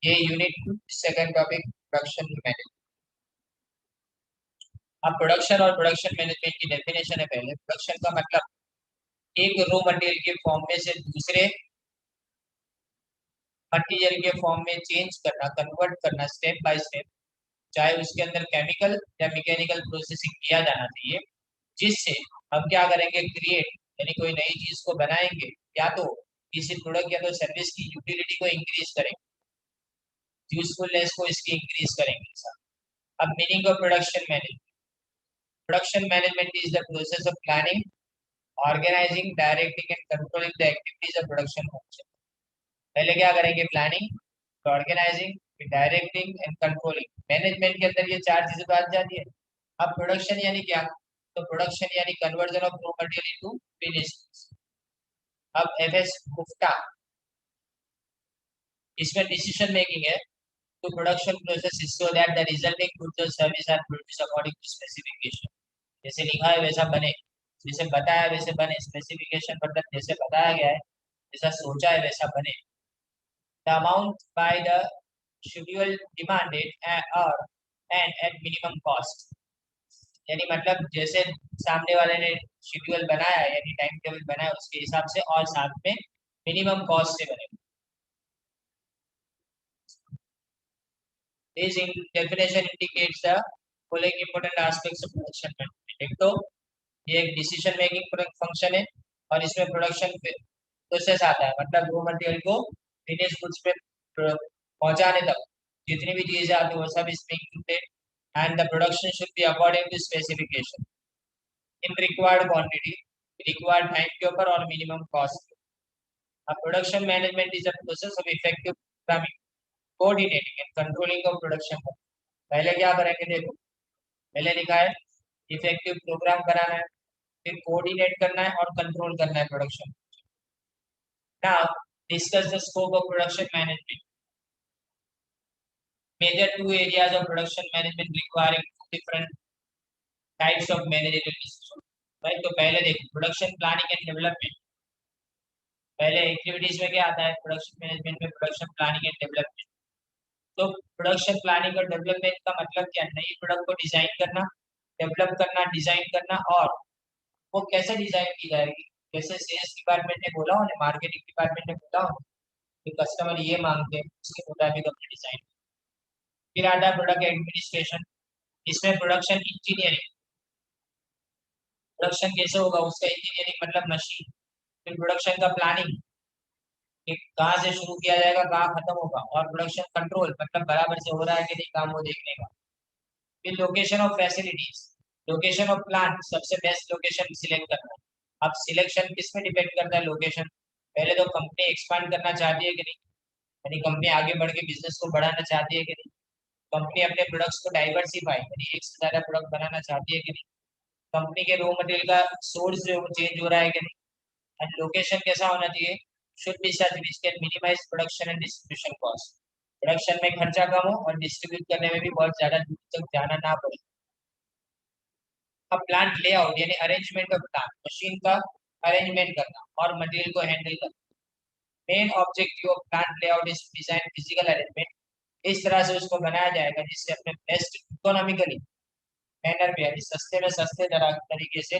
ये unit second topic production management. अब production और प्रोडक्शन मैनेजमेंट की डेफिनेशन है। पहले प्रोडक्शन का मतलब एक रॉ मटेरियल के फॉर्म में से दूसरे मटेरियल के फॉर्म में चेंज करना, कन्वर्ट करना स्टेप बाय स्टेप, चाहे उसके अंदर केमिकल या मैकेनिकल प्रोसेसिंग किया जाना चाहिए, जिससे हम क्या करेंगे, क्रिएट यानी कोई नई चीज को बनाएंगे, या तो किसी प्रोडक्ट या तो सर्विस की यूटिलिटी को इंक्रीज करेंगे, यूजफुलनेस को इसकी इंक्रीज करेंगे। अब meaning of production management. Production management is the process of planning, organizing, directing and controlling the activities of production function. पहले क्या करेंगे, planning, organising, directing and controlling. Management के अंदर ये चार चीजें तो आ जाती है। अब प्रोडक्शन यानी क्या, तो प्रोडक्शन यानी conversion of raw material into finished. अब एफएस गुप्ता, इसमें डिसीजन मेकिंग है। तो production process is so that the resulting goods और service are produce according to specification. जैसे लिखा है वैसा बने, जैसे बताया वैसे बने। स्पेसिफिकेशन मतलब जैसे बताया गया है, जैसा सोचा है वैसा बने। The amount by the schedule demanded और एंड एट मिनिमम कॉस्ट। यानी मतलब जैसे सामने वाले ने शेड्यूल बनाया यानी टाइम टेबल बनाया उसके हिसाब से, और साथ में मिनिमम कॉस्ट से बने। This in definition indicates the following important aspects of production management. एक तो ये एक डिसीजन मेकिंग फंक्शन है, और इसमें प्रोडक्शन प्रोसेस आता है, मतलब रॉ मटेरियल को फिनिश गुड्स पे पहुंचाने तक जितनी भी चीजें आती है वो सब इसमें included. And the production should be according to specification in required quantity, required time के ऊपर और मिनिमम कॉस्ट। अब production management is a process of effective programming, coordinating and controlling of production. पहले क्या करेंगे, देखो पहले लिखा है इफेक्टिव प्रोग्राम बनाना है, फिर कोऑर्डिनेट करना है और कंट्रोल करना है production. Now, discuss the scope of production management. Major two areas of production management requiring two different types of managerial decision. भाई तो पहले देखो प्रोडक्शन प्लानिंग एंड डेवलपमेंट। पहले एक्टिविटीज में क्या आता है, प्रोडक्शन मैनेजमेंट में प्रोडक्शन प्लानिंग एंड डेवलपमेंट। तो प्रोडक्शन प्लानिंग और डेवलपमेंट का मतलब क्या, नई प्रोडक्ट को डिजाइन करना, डेवलप करना, डिजाइन करना, और वो कैसे डिजाइन की जाएगी, जैसे सेल्स डिपार्टमेंट ने बोला हो, मार्केटिंग डिपार्टमेंट ने बोला हो कि कस्टमर ये मांगते हैं, उसके मुताबिक अपने डिजाइन। फिर आता है प्रोडक्ट एडमिनिस्ट्रेशन। इसमें प्रोडक्शन इंजीनियरिंग, प्रोडक्शन कैसे होगा उसका इंजीनियरिंग मतलब मशीन। फिर प्रोडक्शन का प्लानिंग कि कहाँ से शुरू किया जाएगा, कहाँ खत्म होगा। और प्रोडक्शन कंट्रोल मतलब बराबर से हो रहा है कि नहीं काम, वो देखने का। फिर location of facilities, location of plant, सबसे बेस्ट लोकेशन सिलेक्ट करना। अब सिलेक्शन किस में डिपेंड करता है, लोकेशन। पहले तो कंपनी एक्सपांड करना चाहती है कि नहीं, यानी कंपनी आगे बढ़ के बिजनेस को बढ़ाना चाहती है कि नहीं, कंपनी अपने प्रोडक्ट्स को डाइवर्सिफाई यानी एक से ज्यादा प्रोडक्ट बनाना चाहती है कि नहीं, कंपनी के रॉ मटेरियल का सोर्स जो चेंज हो रहा है कि नहीं, एंड लोकेशन कैसा होना चाहिए, should be such which can minimise production and distribution cost. Production में खर्चा कम हो और डिस्ट्रीब्यूट करने में भी बहुत ज्यादा दूर तक जाना ना पड़े। अब प्लांट लेआउट यानी अरेंजमेंट ऑफ प्लांट, मशीन का अरेंजमेंट करना और मटेरियल को हैंडल करना। Main objective of plant layout is design physical arrangement, इस तरह से उसको बनाया जाएगा जिससे अपने बेस्ट इकोनॉमिकली मैनर में यानी सस्ते में सस्ते तरीके से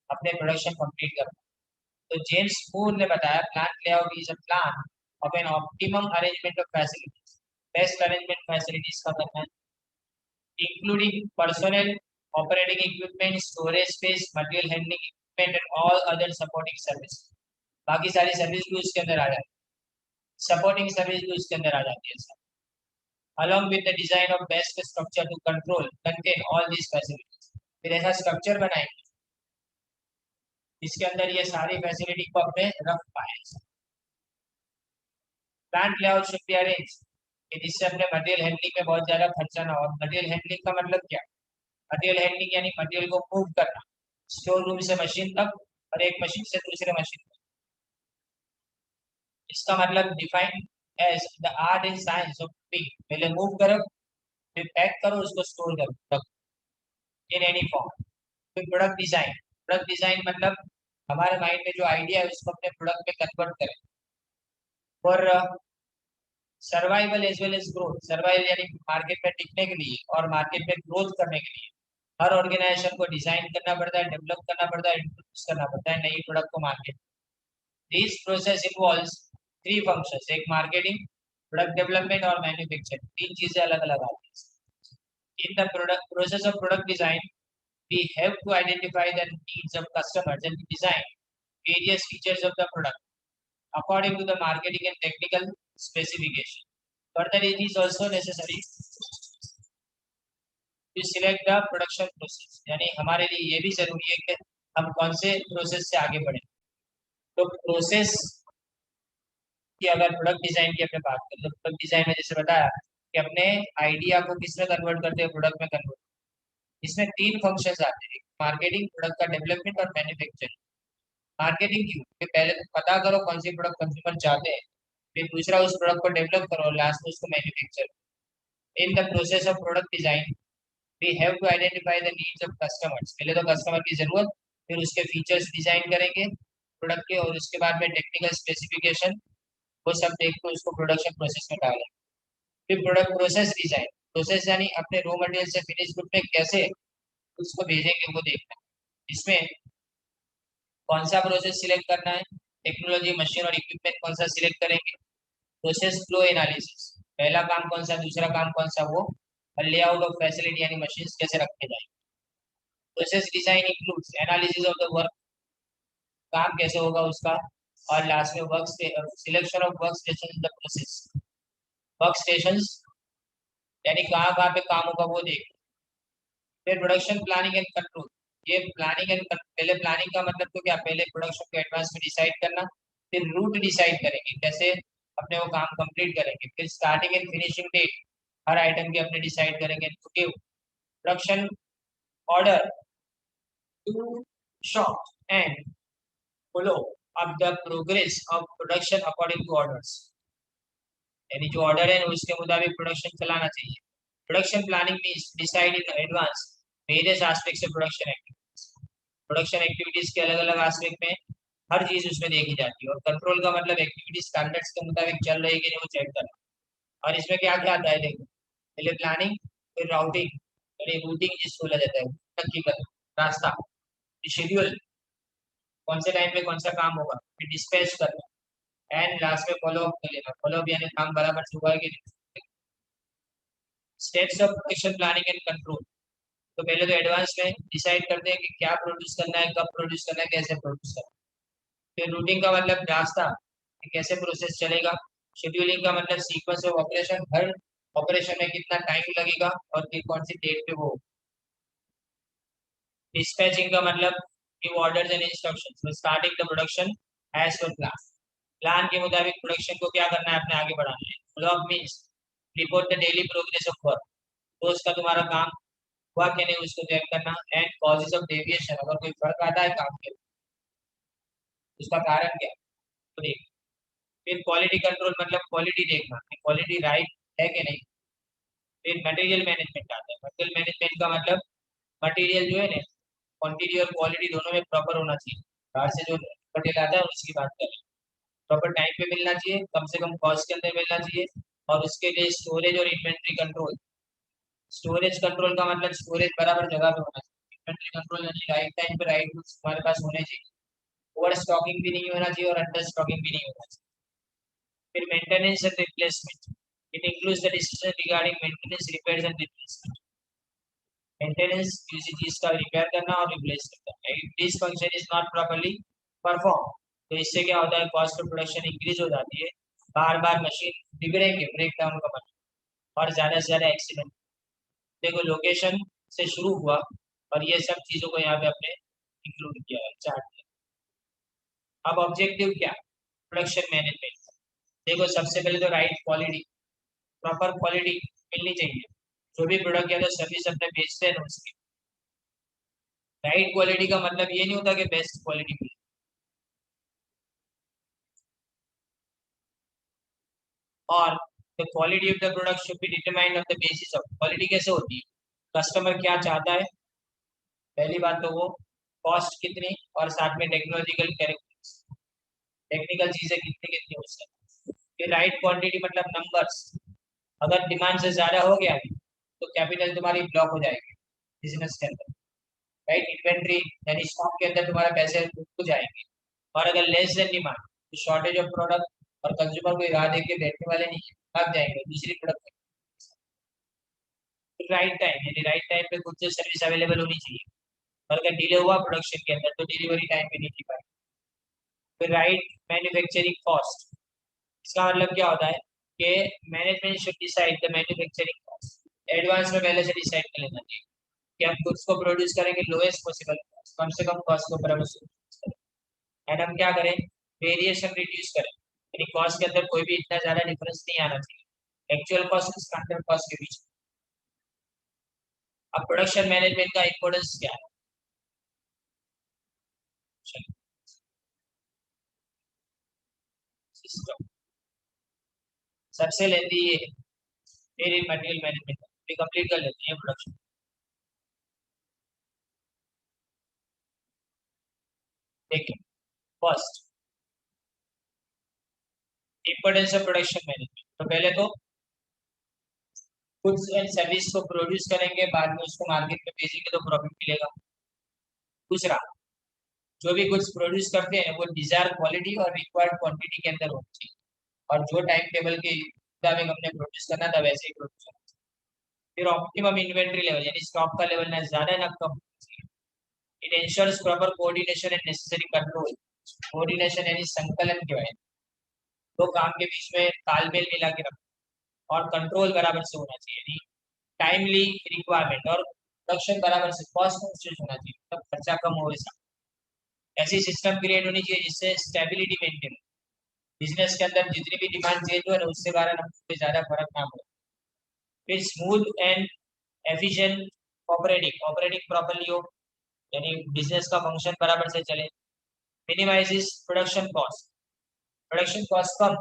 अपने प्रोडक्शन कंप्लीट करना। तो जेम्स मूर ने बताया plant layout is a plan of an optimum arrangement of facilities, best arrangement facilities का करना है, including personal, operating equipment, storage space, material handling equipment and all other supporting service. बाकी सारी service भी उसके अंदर आ जाती है, सपोर्टिंग सर्विस भी उसके अंदर आ जाती है। along with the design of best structure to control contain all these facilities। फिर ऐसा स्ट्रक्चर बनाएंगे इसके अंदर ये सारी फैसिलिटी को अपने रख पाए। Plant layout should be arrange कि जिससे अपने मटेरियल हैंडलिंग में बहुत ज्यादा खर्चा ना हो। मटेरियल हैंडलिंग का मतलब क्या, मटेरियल हैंडलिंग यानी मटेरियल को मूव करना स्टोर रूम से मशीन तक और एक मशीन से दूसरे मशीन तक। इसका मतलब define as the art and science of moving, पहले मूव करो फिर पैक करो उसको स्टोर करो इन एनी फॉर्म। फिर प्रोडक्ट डिजाइन, प्रोडक्ट डिजाइन मतलब हमारे माइंड में जो आइडिया है उसको अपने प्रोडक्ट में कन्वर्ट करें। और survival as well as growth. Survival यानी मार्केट में टिकने के लिए और मार्केट में ग्रोथ करने के लिए हर ऑर्गेनाइजेशन को डिजाइन करना पड़ता है, डेवलप करना पड़ता है, इंट्रोड्यूस करना पड़ता है नई प्रोडक्ट को market. This process involves three functions, एक मार्केटिंग, प्रोडक्ट डेवलपमेंट और मैन्युफैक्चरिंग। तीन चीजें अलग अलग आती हैं in the product process of product design. We have to identify the needs of customers and design various features of the product according to the marketing and technical specification. Further, it is also necessary to select the production process. यानी हमारे लिए ये भी जरूरी है कि हम कौन से प्रोसेस से आगे बढ़े। तो प्रोसेस की अगर प्रोडक्ट डिजाइन की अपने बात करें तो प्रोडक्ट डिजाइन में जैसे बताया कि अपने आइडिया को किस में कन्वर्ट करते हैं, प्रोडक्ट में कन्वर्ट। इसमें तीन फंक्शंस आते हैं, मार्केटिंग, प्रोडक्ट का डेवलपमेंट और मैन्युफैक्चरिंग। मार्केटिंग क्यों? कि पहले तो पता करो कौन सी प्रोडक्ट कंज्यूमर चाहते हैं, फिर दूसरा उस प्रोडक्ट को डेवलप करो और लास्ट में उसको manufacture. In the process of product design we have to identify the needs of customers. पहले तो कस्टमर की जरूरत, फिर उसके फीचर्स डिजाइन करेंगे प्रोडक्ट के, और उसके बाद में टेक्निकल स्पेसिफिकेशन वो सब देख के उसको प्रोडक्शन प्रोसेस में डालें। फिर प्रोडक्ट प्रोसेस डिजाइन, प्रोसेस यानी अपने रॉ मटेरियल से फिनिश गुड में कैसे उसको भेजेंगे वो देखना है। इसमें कौन सा प्रोसेस सिलेक्ट करना है, टेक्नोलॉजी, मशीन और इक्विपमेंट कौन सा सिलेक्ट करेंगे, प्रोसेस फ्लो एनालिसिस, पहला काम कौन सा, दूसरा काम कौन सा, वो, और लेआउट ऑफ फैसिलिटी यानी मशीन्स कैसे रखे जाए। Process design includes analysis of the work, काम कैसे होगा उसका, और लास्ट में work selection of work station in the process. Work stations यानी कहाँ कहाँ पे काम होगा वो देख। फिर प्रोडक्शन प्लानिंग एंड कंट्रोल, ये प्लानिंग एंड पहले प्लानिंग का मतलब तो क्या, पहले प्रोडक्शन को एडवांस में डिसाइड करना, फिर रूट डिसाइड करेंगे कैसे अपने वो काम कंप्लीट करेंगे, फिर स्टार्टिंग एंड फिनिशिंग डेट हर आइटम की अपने डिसाइड करेंगे, तो production order to shop and follow up the progress of production according to orders. यानी जो ऑर्डर है उसके मुताबिक प्रोडक्शन चलाना चाहिए। Production planning means decide in advance various aspects of production activities. Production activities के अलग अलग एस्पेक्ट में हर चीज उसमें देखी जाती है। और कंट्रोल का मतलब एक्टिविटी स्टैंडर्ड्स के मुताबिक चल रही है कि नहीं वो चेक करना। और इसमें क्या क्या आता है देखो, पहले प्लानिंग, फिर राउटिंग यानी रूटिंग जिसको बोला जाता है, हकीकत रास्ता, शेड्यूल कौन से टाइम पे कौन सा काम होगा, फिर डिस्पैच करना, एंड लास्ट में फॉलो अप कर लेना। फॉलो अप यानी काम बराबर से हुआ है कि नहीं। Steps of production planning and control, तो पहले तो एडवांस में डिसाइड करते हैं कि क्या प्रोड्यूस करना है, कब प्रोड्यूस करना है, कैसे प्रोड्यूस करना है। फिर रूटिंग का मतलब रास्ता कि कैसे प्रोसेस चलेगा। शेड्यूलिंग का मतलब sequence of operation, her operation में कितना टाइम लगेगा और फिर कौन सी डेट पे वो। डिस्पैचिंग का मतलब give orders and instructions, starting the production as per plan. Plan के मुताबिक प्रोडक्शन को क्या करना है, अपने आगे बढ़ाना है। Follow up means report the daily progress of work, तो उसका तुम्हारा काम हुआ कि नहीं उसको चेक करना। एंड कॉजेज ऑफ डेविएशन, अगर कोई फर्क आता है काम के उसका कारण क्या तो देख। फिर क्वालिटी कंट्रोल मतलब क्वालिटी देखना कि क्वालिटी राइट है कि नहीं। फिर मटेरियल मैनेजमेंट आता है। मटेरियल मैनेजमेंट का मतलब मटेरियल जो है ना, क्वांटिटी और क्वालिटी दोनों में प्रॉपर होना चाहिए। बाहर से जो मटेरियल आता है उसकी बात करें, प्रॉपर टाइम पे मिलना चाहिए, कम से कम कॉस्ट के अंदर मिलना चाहिए। और उसके लिए स्टोरेज और इन्वेंट्री कंट्रोल। स्टोरेज कंट्रोल का मतलब स्टोरेज बराबर जगह पे होना चाहिए। इन्वेंट्री कंट्रोल यानी राइट टाइम पे राइट गुड्स हमारे पास होने चाहिए। ओवर स्टॉकिंग भी नहीं होना चाहिए और अंडर स्टॉकिंग भी नहीं होना चाहिए। फिर maintenance and replacement, it includes the decision regarding maintenance, repairs and replacement. Maintenance किसी चीज का रिपेयर करना और रिप्लेस करना। If this function is not properly perform, तो इससे क्या होता है, कॉस्ट ऑफ प्रोडक्शन इंक्रीज हो जाती है। बार बार मशीन बिगड़ेंगे, ब्रेक डाउन का मतलब, और ज्यादा से ज्यादा एक्सीडेंट। देखो लोकेशन से शुरू हुआ और ये सब चीजों को यहाँ पे आपने इंक्लूड किया है चार्ट में। अब ऑब्जेक्टिव क्या, प्रोडक्शन मैनेजमेंट। देखो सबसे पहले तो राइट क्वालिटी, प्रॉपर क्वालिटी मिलनी चाहिए। जो भी प्रोडक्ट या तो सर्विस अपने बेचते हैं उसकी राइट क्वालिटी का मतलब ये नहीं होता कि बेस्ट क्वालिटी मिले। और the quality of the product should be determined on the basis of, quality कैसे होती है, कस्टमर क्या चाहता है, पहली बात तो वो, कॉस्ट कितनी, और साथ में टेक्नोलॉजिकल कैरेक्टर्स, टेक्निकल चीजें कितनी कितनी हो सकती। राइट क्वांटिटी मतलब नंबर्स, अगर डिमांड से ज्यादा हो गया तो कैपिटल तुम्हारी ब्लॉक हो जाएगी बिजनेस के अंदर, राइट। इन्वेंट्री यानी स्टॉक के अंदर तुम्हारा पैसे रुक जाएंगे। और अगर लेस देन डिमांड तो शॉर्टेज ऑफ प्रोडक्ट और कंज्यूमर को राह देख के बैठने वाले नहीं है, भाग जाएंगे दूसरी प्रोडक्ट। राइट टाइम यानी राइट टाइम पे कुछ सर्विस अवेलेबल होनी चाहिए, और अगर डिले हुआ प्रोडक्शन के अंदर तो डिलीवरी टाइम पे नहीं की पाएगी। फिर राइट मैन्युफैक्चरिंग कॉस्ट, इसका मतलब क्या होता है कि management should decide the manufacturing cost, advance में पहले से डिसाइड कर लेना चाहिए कि हम गुड्स को प्रोड्यूस करेंगे लोएस्ट पॉसिबल कॉस्ट, कम से कम कॉस्ट के ऊपर हम एंड हम क्या करें, वेरिएशन रिड्यूस करें, यानी कॉस्ट के अंदर कोई भी इतना ज्यादा डिफरेंस नहीं आना चाहिए एक्चुअल कॉस्ट और स्टैंडर्ड कॉस्ट के बीच। अब प्रोडक्शन मैनेजमेंट का इंपॉर्टेंस क्या है, सिस्टम सबसे लेंदी ये है, फिर मटेरियल मैनेजमेंट कंप्लीट कर लेते हैं प्रोडक्शन। देखिए first importance of production management, तो पहले तो गुड्स एंड सर्विस को प्रोड्यूस करेंगे, बाद में उसको मार्केट में बेचेंगे तो प्रॉफिट मिलेगा। दूसरा, जो भी गुड्स प्रोड्यूस करते हैं वो डिजायर क्वालिटी और रिक्वायर्ड क्वांटिटी के अंदर होनी चाहिए, और जो टाइम टेबल के मुताबिक हमने प्रोड्यूस करना था वैसे ही प्रोड्यूस करना चाहिए। फिर ऑप्टिमम इन्वेंट्री लेवल यानी स्टॉक का लेवल ना ज्यादा ना कम होना चाहिए। It ensures proper coordination and necessary control, coordination यानी संकलन के वजह दो काम के बीच में तालमेल मिला के रखना, और कंट्रोल बराबर से होना चाहिए, टाइमली रिक्वायरमेंट और प्रोडक्शन बराबर से कॉस्ट कॉन्शियस होना चाहिए, मतलब खर्चा कम हो ऐसा ऐसी सिस्टम क्रिएट होनी चाहिए जिससे स्टेबिलिटी मेंटेन, बिजनेस के अंदर जितनी भी डिमांड चेंज हो ना उससे कारण हमको ज्यादा फर्क ना हो। फिर smooth and efficient operating, operating properly हो यानी बिजनेस का फंक्शन बराबर से चले। Minimizes production cost, production cost कम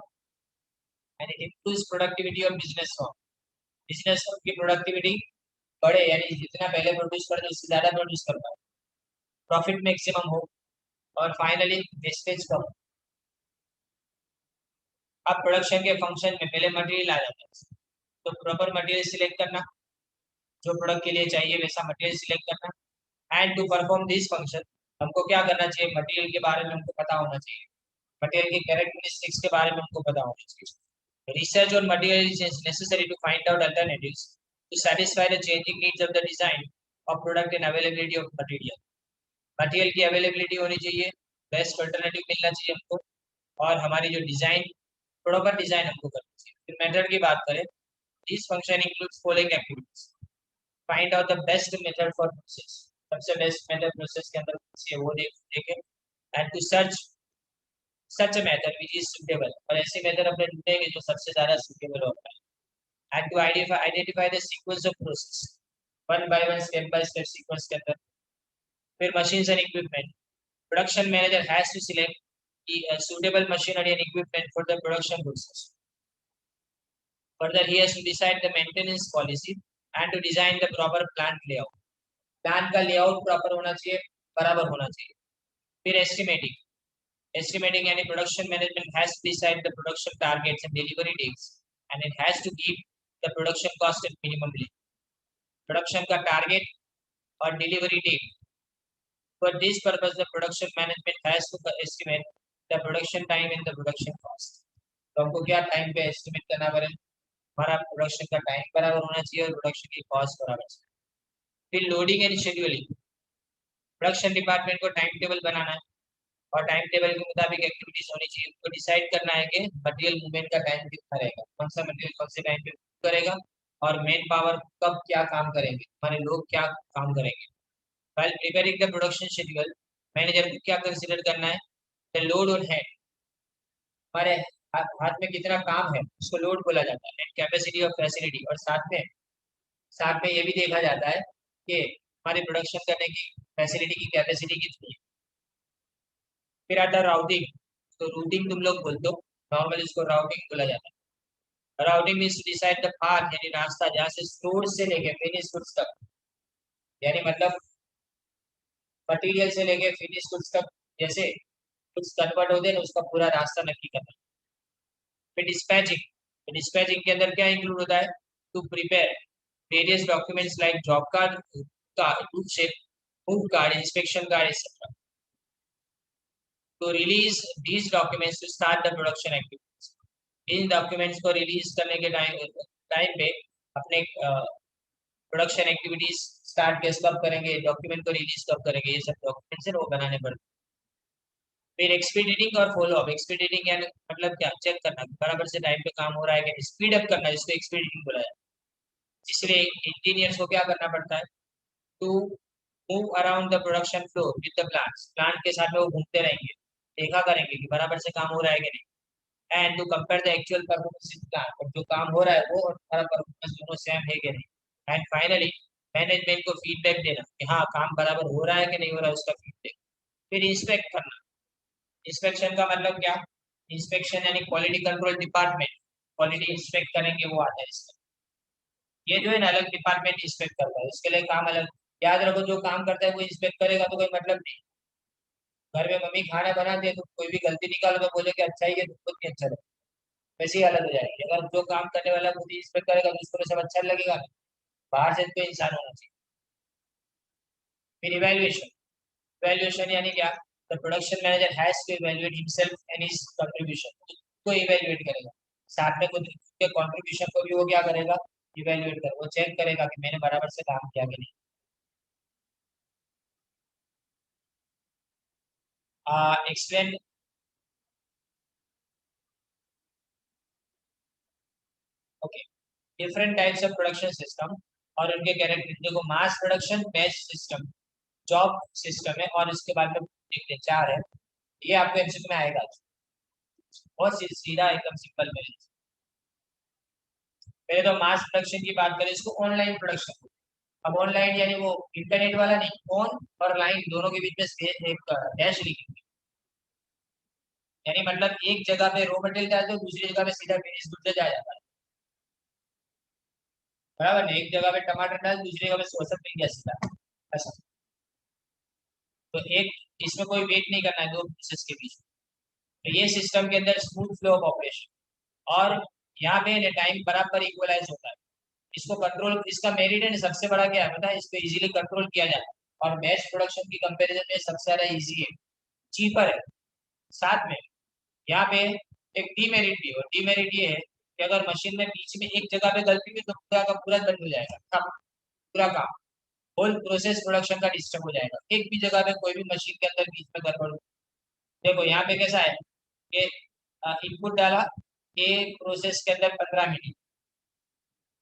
यानी increase productivity of business form, business की प्रोडक्टिविटी बढ़े यानी जितना पहले प्रोड्यूस करते उससे ज्यादा प्रोड्यूस कर पाए, प्रॉफिट मैक्सिमम हो, और फाइनली वेस्टेज कम। अब प्रोडक्शन के फंक्शन में पहले मटेरियल आ जाता है, तो प्रॉपर मटेरियल सिलेक्ट करना, जो प्रोडक्ट के लिए चाहिए वैसा मटेरियल सिलेक्ट करना। And to perform this function हमको क्या करना चाहिए, मटेरियल के बारे में हमको पता होना चाहिए, मटेरियल के कैरेक्टरिस्टिक्स के बारे में हमको पता होना चाहिए। Research on material is necessary to find out alternatives to satisfy the changing needs of the design of product and availability of material, material की अवेलेबिलिटी होनी चाहिए, बेस्ट अल्टरनेटिव मिलना चाहिए हमको, और हमारी जो डिजाइन प्रॉपर डिजाइन हमको करनी चाहिए। फिर मेथड की बात करें, this function includes following activities, find out the best method for process, सबसे बेस्ट मेथड प्रोसेस के अंदर से वो देखें, and to search such a method which is suitable, और ऐसे मेथड अपने ढूंढेंगे जो सबसे ज्यादा सुटेबल होता है। And to identify the sequence of process, one by one step by step sequence के अंदर। फिर machines and equipment, production manager has to select a suitable machinery and equipment for the production process. Further, he has to decide the maintenance policy and to design the proper plant layout. Plant का layout proper होना चाहिए, बराबर होना चाहिए। फिर estimating, estimating यानी production management has to decide the production targets and delivery dates, and it has to keep the production cost at minimum level. Production का target और delivery date, for this purpose the production management has to estimate the production time and the production cost. तो हमको क्या time पे estimate करना पड़ेगा, हमारा production का टाइम बराबर होना चाहिए और प्रोडक्शन की कॉस्ट बराबर चाहिए। फिर loading and scheduling, production department को टाइम टेबल बनाना है, और टाइम टेबल के मुताबिक एक्टिविटीज होनी चाहिए, उनको डिसाइड करना है कि मटेरियल मूवमेंट का टाइम कितना रहेगा, कौन सा मटेरियल कौन से टाइम पे करेगा, और मेन पावर कब क्या काम करेंगे, हमारे लोग क्या काम करेंगे। while preparing the production schedule, manager को क्या कंसीडर करना है, द लोड ऑन हैंड, हमारे हाथ में कितना काम है उसको लोड बोला जाता है, कैपेसिटी ऑफ फैसिलिटी, और साथ में ये भी देखा जाता है कि हमारी प्रोडक्शन करने की फैसिलिटी की कैपेसिटी कितनी है। फिर आता है राउटिंग, तो रूटिंग तुम लोग बोलते हो, नॉर्मली इसको राउटिंग बोला जाता है। Routing means to decide the path यानी रास्ता जहाँ से स्टोर से लेके फिनिश गुड्स तक, यानी मतलब मटेरियल से लेके फिनिश गुड्स तक जैसे कुछ कन्वर्ट होते हैं ना उसका पूरा रास्ता नक्की करना। फिर डिस्पैचिंग, डिस्पैचिंग के अंदर क्या इंक्लूड होता है, to prepare various documents like job card, route shape, move card, inspection card etcetera, to release these documents to start the production activities. इन डॉक्यूमेंट्स को रिलीज करने के टाइम पे अपने प्रोडक्शन एक्टिविटीज स्टार्ट कैसे कब करेंगे, डॉक्यूमेंट को रिलीज कब करेंगे, ये सब डॉक्यूमेंट्स है वो बनाने पड़ते हैं। फिर एक्सपीडिटिंग और फॉलो अप, एक्सपीडिटिंग यानी मतलब क्या, चेक करना बराबर से टाइम पे काम हो रहा है कि स्पीड अप करना, जिसको एक्सपीडिटिंग बोला है। इसलिए इंजीनियर्स को क्या करना पड़ता है, to move around the production flow with the plant के साथ में वो घूमते रहेंगे, देखा करेंगे कि बराबर से काम हो रहा है कि नहीं, and to compare the actual performance in plant, और जो काम हो रहा है वो और हमारा परफॉर्मेंस दोनों सेम है कि नहीं। एंड फाइनली मैनेजमेंट को फीडबैक देना कि हाँ काम बराबर हो रहा है कि नहीं हो रहा है, उसका फीडबैक। फिर इंस्पेक्ट करना, इंस्पेक्शन का मतलब क्या, इंस्पेक्शन यानी quality control department quality inspect करेंगे वो आता है इसमें। ये जो है ना अलग डिपार्टमेंट इंस्पेक्ट करता है, उसके लिए काम अलग। याद रखो जो काम करता है वो इंस्पेक्ट करेगा तो कोई मतलब नहीं। घर में मम्मी खाना बनाती है तो कोई भी गलती निकालो तो बोले कि अच्छा ही है, तुमको नहीं अच्छा लगे, वैसे ही अलग हो जाएगी। अगर जो काम करने वाला खुद ही इंस्पेक्ट करेगा तो उसको तो सब अच्छा लगेगा, बाहर से तो इंसान होना चाहिए। फिर इवेल्युएशन, इवेल्युएशन यानी क्या, the production manager has to evaluate himself and his contribution, को इवेल्युएट करेगा, साथ में खुद के कंट्रीब्यूशन को भी वो क्या करेगा, इवेल्युएट कर, वो चेक करेगा कि मैंने बराबर से काम किया कि नहीं। Explain, okay, different types of production system और उनके कैरेक्टर। देखो mass production, batch system, job system है, और इसके बाद में देखते हैं चार है, ये आपको एमसीक्यू में आएगा। बहुत सीधा एकदम सिंपल में। पहले तो मास प्रोडक्शन की बात करें, इसको ऑनलाइन प्रोडक्शन। अब ऑनलाइन यानी वो इंटरनेट वाला नहीं, ऑन और लाइन दोनों के बीच में एक डैश लिखी, यानी मतलब एक जगह पे रॉ मटेरियल डालते हो, दूसरी जगह पे सीधा फिनिश गुड जाया जाता है, बराबर नहीं, एक जगह पे टमाटर डाल दूसरी जगह पे सोसन मिल गया सीधा, ऐसा। तो एक इसमें कोई वेट नहीं करना है दो प्रोसेस के बीच। तो ये सिस्टम के अंदर स्मूथ फ्लो ऑफ ऑपरेशन, और यहाँ पे टाइम बराबर इक्वलाइज होता है। इसको कंट्रोल, इसका मेरिट है सबसे बड़ा क्या है पता है, इसको इजीली कंट्रोल किया जाता है, और बैच प्रोडक्शन की कंपैरिजन में सबसे ज्यादा इजी है, चीपर है। साथ में यहाँ पे एक डीमेरिट भी है, और डीमेरिट ये है कि अगर मशीन में बीच में एक जगह पे गलती हुई तो पूरा का पूरा बंद हो जाएगा काम, पूरा काम, होल प्रोसेस प्रोडक्शन का डिस्टर्ब हो जाएगा, एक भी जगह पे कोई भी मशीन के अंदर बीच में गड़बड़। देखो यहाँ पे कैसा है कि इनपुट डाला, ए प्रोसेस के अंदर 15 मिनट,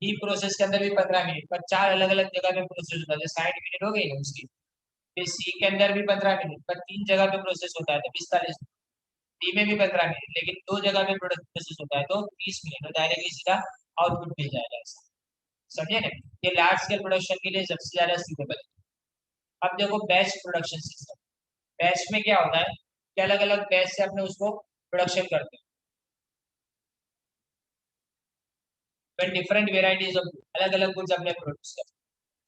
बी प्रोसेस के अंदर भी 15 मिनट, पर चार अलग अलग जगह पे प्रोसेस होता है, 60 मिनट हो गई ना उसकी। फिर सी के अंदर भी 15 मिनट, पर तीन जगह पे प्रोसेस होता है तो 45। डी में भी 15 मिनट, लेकिन दो जगह पे प्रोडक्ट प्रोसेस होता है तो 30 मिनट, तो डायरेक्टली सीधा आउटपुट मिल जाएगा ऐसा। समझे ना, ये लार्ज स्केल प्रोडक्शन के लिए सबसे ज्यादा सूटेबल है। अब देखो बैच प्रोडक्शन सिस्टम, बैच में क्या होता है कि अलग अलग बैच से अपने उसको प्रोडक्शन करते हैं, फिर डिफरेंट वेराइटीज ऑफ अलग अलग गुड्स अपने प्रोड्यूस करते हैं,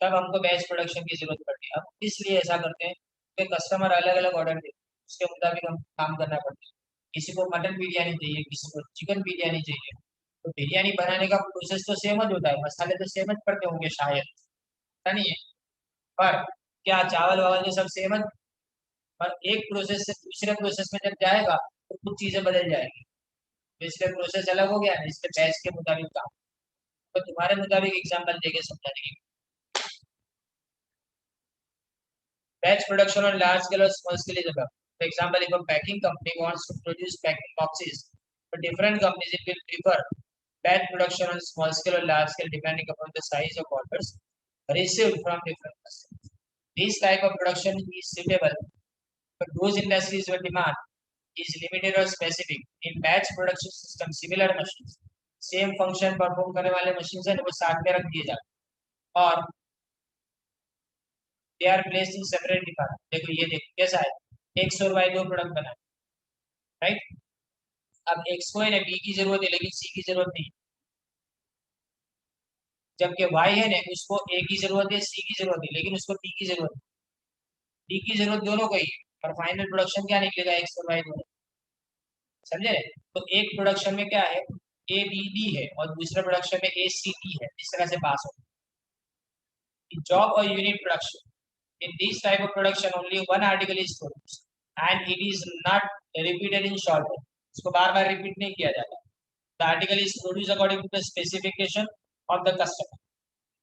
तब हमको बैच प्रोडक्शन की जरूरत पड़ती है। अब इसलिए ऐसा करते हैं कि कस्टमर अलग अलग ऑर्डर देते हैं, उसके मुताबिक हम काम करना पड़ता है। किसी को मटन बिरयानी चाहिए, किसी को चिकन बिरयानी चाहिए, तो बिरयानी बनाने का प्रोसेस तो सेम ही होता है, मसाले तो सेम ही पड़ते होंगे शायद, पता नहीं है, पर क्या चावल वावल तो सब सेम है, पर एक प्रोसेस से दूसरे प्रोसेस में जब जाएगा तो कुछ चीजें बदल जाएगी, तो इसलिए प्रोसेस अलग हो गया ना, इसके बैच के मुताबिक काम। तो तुम्हारे मुताबिक एग्जाम्पल देके समझाने की, batch production on large scale or small scale is about. For example, if a packing company wants to produce packing boxes for different companies, it will prefer batch production on small scale or large scale depending upon the size of orders received from different customers. This type of production is suitable for those industries where demand is limited or specific. In batch production system, similar machines, same function perform करने वाले machines हैं वो साथ में रख दिए जाते हैं, और they are placed in separate department. देखो ये देखो कैसा है, एक्स और वाई दो प्रोडक्ट बना, राइट। अब एक्स को है ना बी की जरूरत है लेकिन सी की जरूरत नहीं, जबकि वाई है ना उसको ए की जरूरत है, सी की जरूरत है, लेकिन उसको डी की जरूरत है। डी की जरूरत दोनों को ही है, और फाइनल प्रोडक्शन क्या निकलेगा, एक्स और वाई दोनों। समझे? तो एक प्रोडक्शन में क्या है, ए बी डी है और दूसरे प्रोडक्शन में ए सी डी है, इस तरह से पास हो। जॉब और unit production, in this type of production only one article is produced and it is not repeated in short term, इसको बार बार रिपीट नहीं किया जाता। the article is produced according to the specification of the customer,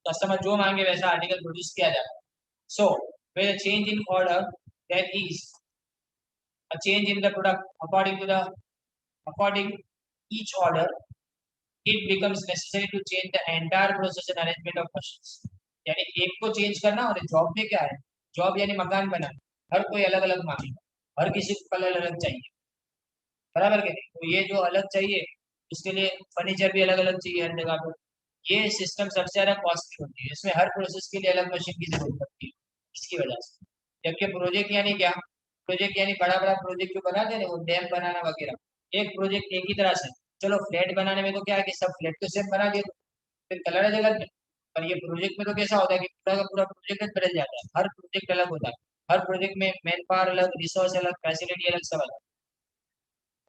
customer जो मांगे वैसा article produce किया जाता है। so where a change in order, there is a change in the product according each order, it becomes necessary to change the entire process and arrangement of machines। यानी एक को change करना, और job में क्या है, जॉब यानी मकान बनाना, हर कोई अलग अलग मांगेगा, हर किसी को कलर अलग चाहिए, बराबर के नहीं? तो ये जो अलग चाहिए उसके लिए फर्नीचर भी अलग अलग चाहिए हर जगह पर। ये सिस्टम सबसे ज्यादा कॉस्टली होती है, इसमें हर प्रोसेस के लिए अलग मशीन की जरूरत पड़ती है, इसकी वजह से। जबकि प्रोजेक्ट यानी क्या, प्रोजेक्ट यानी बड़ा बड़ा प्रोजेक्ट जो बनाते हैं ना, वो डैम बनाना वगैरह, एक प्रोजेक्ट एक ही तरह से। चलो फ्लैट बनाने में तो क्या है कि सब फ्लैट तो सेम बना दिए, फिर कलर अलग अलग है। पर ये प्रोजेक्ट में तो कैसा होता है कि पूरा का पूरा प्रोजेक्ट बदल जाता है, हर प्रोजेक्ट अलग होता है, हर प्रोजेक्ट में मैन पावर अलग, रिसोर्स अलग, फैसिलिटी अलग, सब अलग,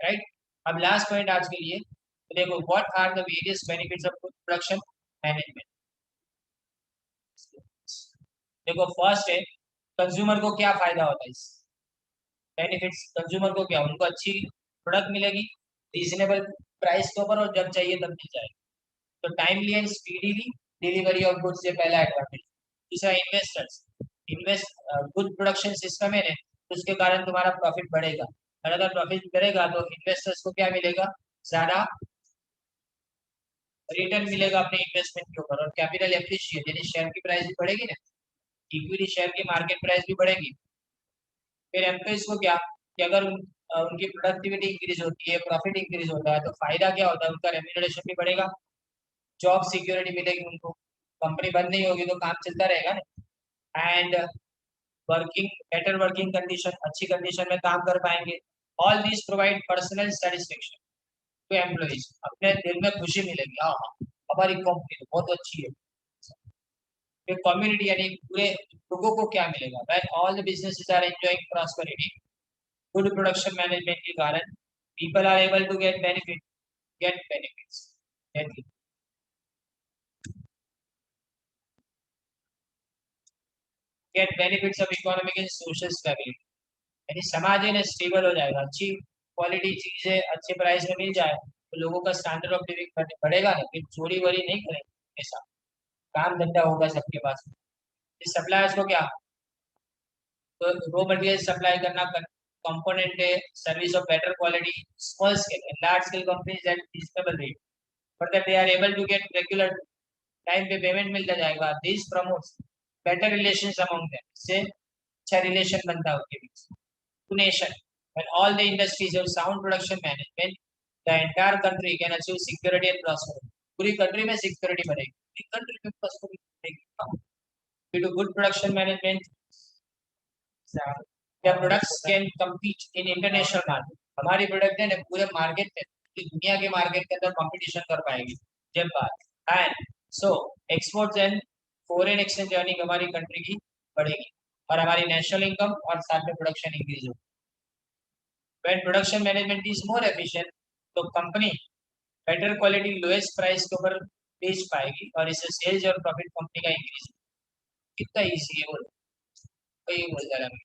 राइट? अब लास्ट पॉइंट आज के लिए, तो देखो what are the various benefits of good production management. देखो फर्स्ट है, कंज्यूमर को क्या फायदा होता है इससे, बेनिफिट्स कंज्यूमर को क्या, उनको अच्छी प्रोडक्ट मिलेगी रीजनेबल प्राइस के ऊपर और जब चाहिए तब मिल जाएगी। तो timely and speedily delivery of goods से पहला एडवांटेज। दूसरा investors, invest good production system है ना, तो उसके कारण तुम्हारा प्रॉफिट बढ़ेगा, और अगर प्रॉफिट बढ़ेगा तो इन्वेस्टर्स को क्या मिलेगा, ज्यादा रिटर्न मिलेगा अपने इन्वेस्टमेंट के ऊपर। और कैपिटल एप्रिशिएट, यानी शेयर की प्राइस भी बढ़ेगी ना, इक्विटी शेयर की मार्केट प्राइस भी बढ़ेगी। फिर एम्प्लॉइज को क्या, कि अगर उनकी प्रोडक्टिविटी इंक्रीज होती है, प्रॉफिट इंक्रीज होता है, तो फायदा क्या होता है, उनका रेम्यूनरेशन भी बढ़ेगा, जॉब सिक्योरिटी मिलेगी उनको, कंपनी बंद नहीं होगी तो काम चलता रहेगा ना। And working, better working condition, अच्छी कंडीशन में काम कर पाएंगे। All this provide personal satisfaction to employees, अपने दिल में खुशी मिलेगी, हाँ हाँ हमारी कंपनी तो बहुत अच्छी है। फिर कम्युनिटी, यानी पूरे लोगों को क्या मिलेगा, when all the businesses are enjoying prosperity, good production management के कारण people are able to get benefits, get benefits of economic and social stability. यानी समाज है ना स्टेबल हो जाएगा, अच्छी क्वालिटी चीजें अच्छे प्राइस में मिल जाए तो लोगों का स्टैंडर्ड ऑफ लिविंग बढ़ेगा ना, फिर चोरी वोरी नहीं करेंगे, ऐसा काम धंधा होगा सबके पास। इस सप्लायर्स को क्या, तो रो मटेरियल सप्लाई करना, कंपोनेंट है, service of better quality, small scale and large scale companies at reasonable rate, but that they are able to get regular time पे पेमेंट मिलता जाएगा। This promotes better relations among them, इससे अच्छा relation बनता है उनके बीच। Two nation, when all the industries have sound production management, the entire country can achieve security and prosperity। पूरी कंट्री में सिक्योरिटी बढ़ेगी, पूरी कंट्री में prosperity बढ़ेगी। due to good production management, the products can compete in international market। हमारी product है ना पूरे मार्केट में, दुनिया के मार्केट के अंदर कंपटीशन कर पाएगी जब बात। And so exports and foreign exchange earning हमारी कंट्री की बढ़ेगी, और हमारी नेशनल इनकम और साथ में प्रोडक्शन इंक्रीज होगी। when production management is more efficient, तो company better quality lowest price के ऊपर बेच पाएगी, और इससे सेल्स और प्रॉफिट कंपनी का इंक्रीज। कितना इजी है, बोल कोई बोल जा रहा है।